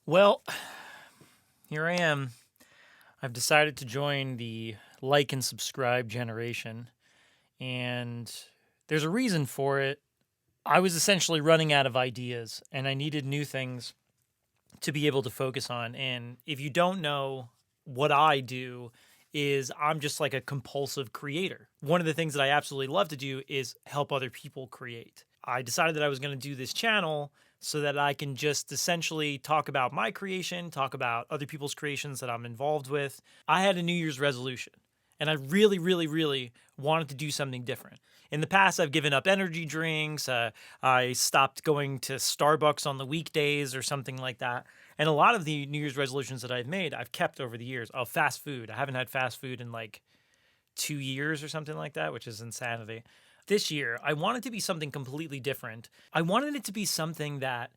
Well, here I am. I've decided to join the like and subscribe generation, and there's a reason for it. I was essentially running out of ideas, and I needed new things to be able to focus on. And if you don't know what I do, is I'm just like a compulsive creator. One of the things that I absolutely love to do is help other people create. I decided that I was going to do this channel so that I can just essentially talk about my creation, talk about other people's creations that I'm involved with. I had a New Year's resolution, and I really, really, really wanted to do something different. In the past, I've given up energy drinks. I stopped going to Starbucks on the weekdays or something like that. And a lot of the New Year's resolutions that I've made, I've kept over the years. Oh, fast food. I haven't had fast food in like 2 years or something like that, which is insanity. This year, I wanted to be something completely different. I wanted it to be something that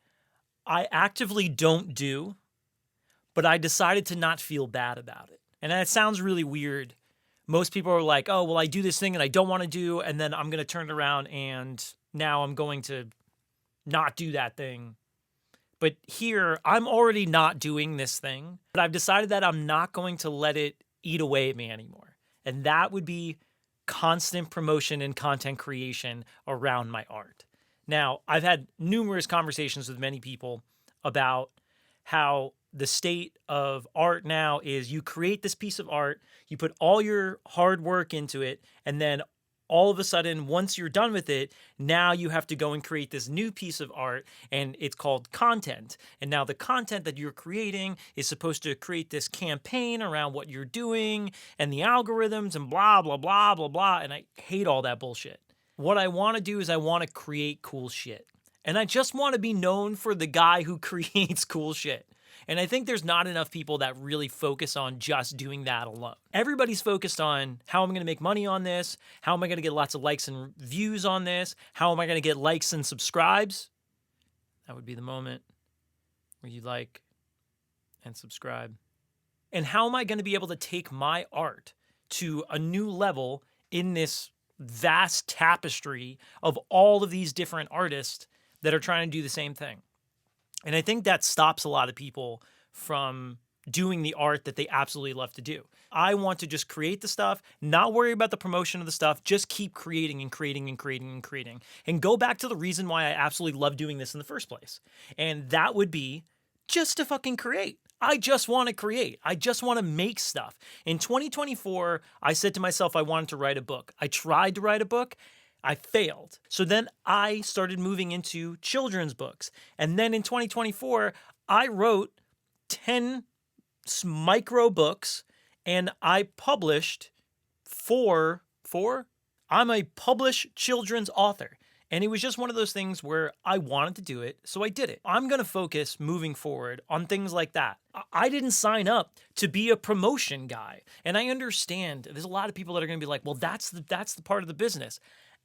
I actively don't do, but I decided to not feel bad about it. And that sounds really weird. Most people are like, oh, well, I do this thing and I don't want to do, and then I'm going to turn around and now I'm going to not do that thing. But here, I'm already not doing this thing, but I've decided that I'm not going to let it eat away at me anymore. And that would be constant promotion and content creation around my art. Now, I've had numerous conversations with many people about how the state of art now is you create this piece of art, you put all your hard work into it, and then all of a sudden, once you're done with it, now you have to go and create this new piece of art, and it's called content. And now the content that you're creating is supposed to create this campaign around what you're doing and the algorithms and blah, blah, blah, blah, blah. And I hate all that bullshit. What I want to do is I want to create cool shit. And I just want to be known for the guy who creates cool shit. And I think there's not enough people that really focus on just doing that alone. Everybody's focused on how am I going to make money on this? How am I going to get lots of likes and views on this? How am I going to get likes and subscribes? That would be the moment where you like and subscribe. And how am I going to be able to take my art to a new level in this vast tapestry of all of these different artists that are trying to do the same thing? And I think that stops a lot of people from doing the art that they absolutely love to do. I want to just create the stuff, not worry about the promotion of the stuff, just keep creating and creating and creating and creating. And go back to the reason why I absolutely love doing this in the first place. And that would be just to fucking create. I just want to create. I just want to make stuff. In 2024, I said to myself I wanted to write a book. I tried to write a book. I failed. So then I started moving into children's books. And then in 2024, I wrote 10 micro books and I published four. I'm a published children's author. And it was just one of those things where I wanted to do it, so I did it. I'm going to focus moving forward on things like that. I didn't sign up to be a promotion guy. And I understand there's a lot of people that are going to be like, well, that's the part of the business.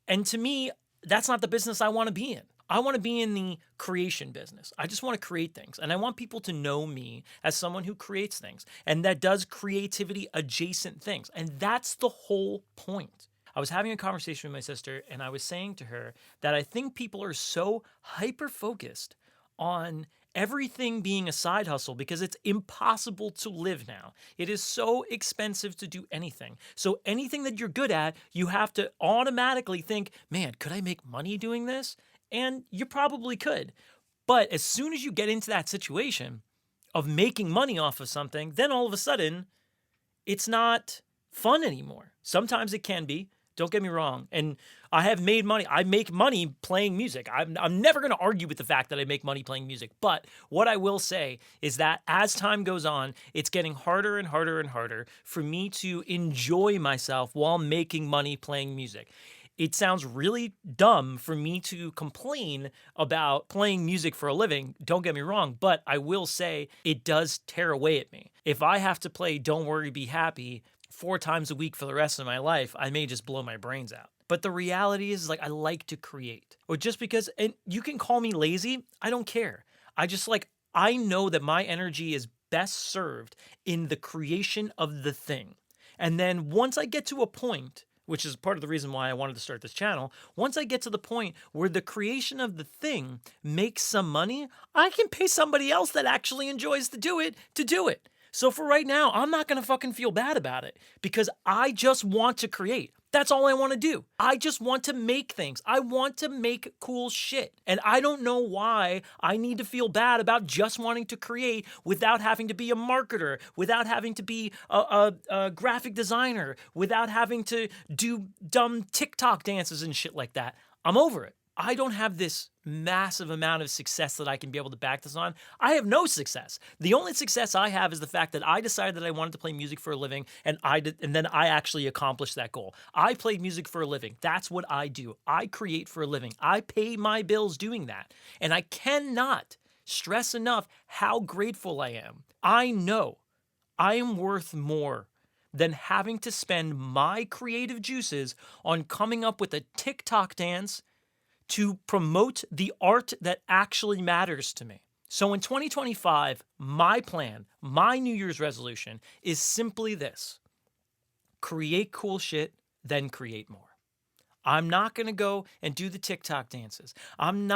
And to me, that's not the business I want to be in. I want to be in the creation business. I just want to create things. And I want people to know me as someone who creates things and that does creativity adjacent things. And that's the whole point. I was having a conversation with my sister and I was saying to her that I think people are so hyper-focused on everything being a side hustle because it's impossible to live now. It is so expensive to do anything. So anything that you're good at, you have to automatically think, man, could I make money doing this? And you probably could. But as soon as you get into that situation of making money off of something, then all of a sudden, it's not fun anymore. Sometimes it can be. Don't get me wrong. And I have made money. I make money playing music. I'm never going to argue with the fact that I make money playing music. But what I will say is that as time goes on, it's getting harder and harder and harder for me to enjoy myself while making money playing music. It sounds really dumb for me to complain about playing music for a living. Don't get me wrong, but I will say it does tear away at me. If I have to play Don't Worry, Be Happy 4 times a week for the rest of my life, I may just blow my brains out. But the reality is, like, I like to create. Or just because, and you can call me lazy, I don't care. I know that my energy is best served in the creation of the thing. And then once I get to a point which is part of the reason why I wanted to start this channel, once I get to the point where the creation of the thing makes some money, I can pay somebody else that actually enjoys to do it. So for right now, I'm not gonna fucking feel bad about it because I just want to create. That's all I want to do. I just want to make things. I want to make cool shit. And I don't know why I need to feel bad about just wanting to create without having to be a marketer, without having to be a graphic designer, without having to do dumb TikTok dances and shit like that. I'm over it. I don't have this massive amount of success that I can be able to back this on. I have no success. The only success I have is the fact that I decided that I wanted to play music for a living, and then I actually accomplished that goal. I played music for a living. That's what I do. I create for a living. I pay my bills doing that. And I cannot stress enough how grateful I am. I know I am worth more than having to spend my creative juices on coming up with a TikTok dance to promote the art that actually matters to me. So in 2025, my plan, my New Year's resolution is simply this: create cool shit, then create more. I'm not going to go and do the TikTok dances. I'm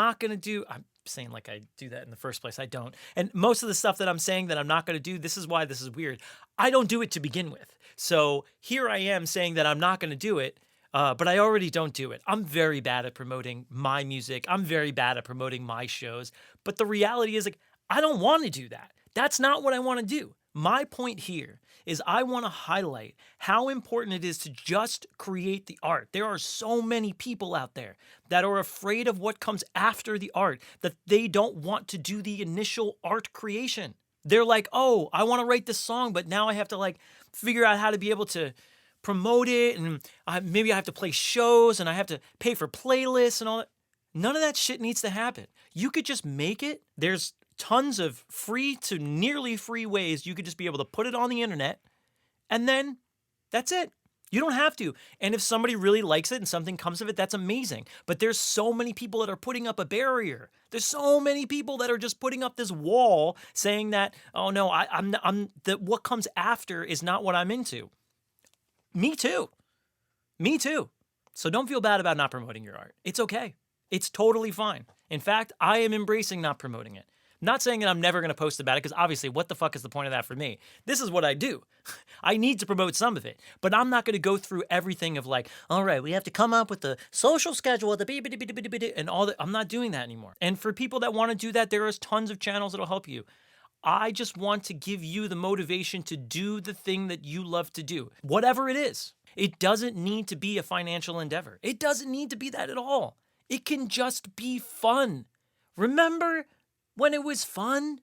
saying like I do that in the first place. I don't. And most of the stuff that I'm saying that I'm not going to do, this is why this is weird. I don't do it to begin with. So here I am saying that I'm not going to do it. But I already don't do it. I'm very bad at promoting my music. I'm very bad at promoting my shows. But the reality is, like, I don't want to do that. That's not what I want to do. My point here is I want to highlight how important it is to just create the art. There are so many people out there that are afraid of what comes after the art, that they don't want to do the initial art creation. They're like, oh, I want to write this song, but now I have to like figure out how to be able to promote it, and maybe I have to play shows, and I have to pay for playlists and all that. None of that shit needs to happen. You could just make it. There's tons of free to nearly free ways you could just be able to put it on the internet, and then that's it. You don't have to. And if somebody really likes it and something comes of it, that's amazing. But there's so many people that are putting up a barrier. There's so many people that are just putting up this wall saying that, oh no, that what comes after is not what I'm into. Me too. Me too. So don't feel bad about not promoting your art. It's okay. It's totally fine. In fact, I am embracing not promoting it. Not saying that I'm never going to post about it, because obviously, what the fuck is the point of that for me? This is what I do. I need to promote some of it, but I'm not going to go through everything of like, all right, we have to come up with the social schedule, and all that. I'm not doing that anymore. And for people that want to do that, there is tons of channels that'll help you. I just want to give you the motivation to do the thing that you love to do, whatever it is. It doesn't need to be a financial endeavor. It doesn't need to be that at all. It can just be fun. Remember when it was fun?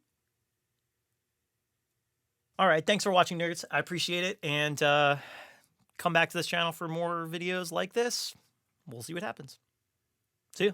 All right, thanks for watching, nerds. I appreciate it. And come back to this channel for more videos like this. We'll see what happens. See you.